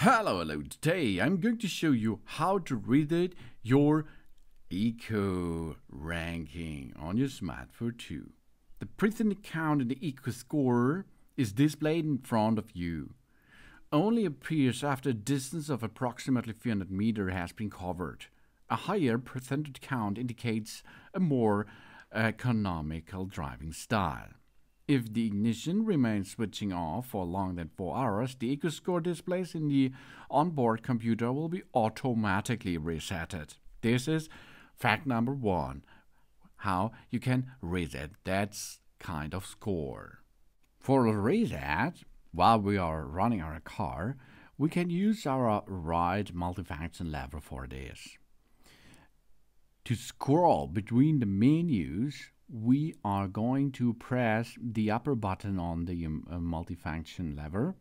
Hello. Today I'm going to show you how to read your Eco ranking on your smartphone too. The present account in the Eco score is displayed in front of you. Only appears after a distance of approximately 300 meters has been covered. A higher percentage count indicates a more economical driving style. If the ignition remains switching off for longer than 4 hours, the Eco score displays in the onboard computer will be automatically resetted. This is fact number 1, how you can reset that kind of score. For a reset, while we are running our car, we can use our right multifunction lever for this. To scroll between the menus, we are going to press the upper button on the multifunction lever.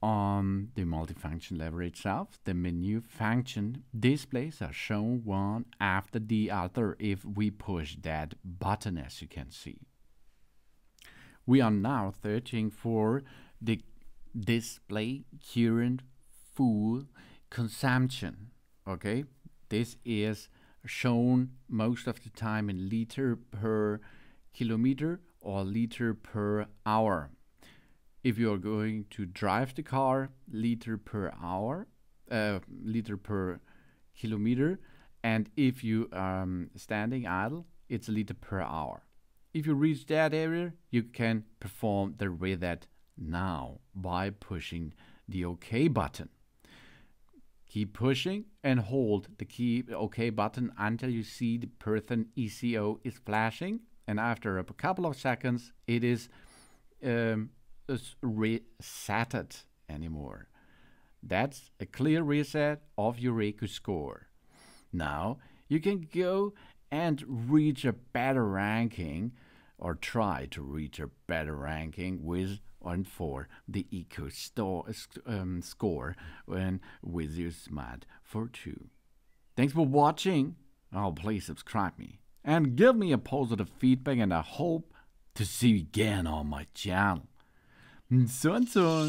On the multifunction lever itself, the menu function displays are shown one after the other if we push that button, as you can see. We are now searching for the display current fuel consumption. Okay, this is shown most of the time in liter per kilometer or liter per hour. If you are going to drive the car, liter per hour, liter per kilometer, and if you are standing idle, it's a liter per hour. If you reach that area, you can perform the reset now by pushing the OK button. Keep pushing and hold the key OK button until you see the person ECO is flashing, and after a couple of seconds it is resetted anymore. That's a clear reset of your Eco score. Now you can go and reach a better ranking, or try to reach a better ranking with and for the Eco score when with your smartphone too. Thanks for watching. Please subscribe me and give me a positive feedback, and I hope to see you again on my channel. So.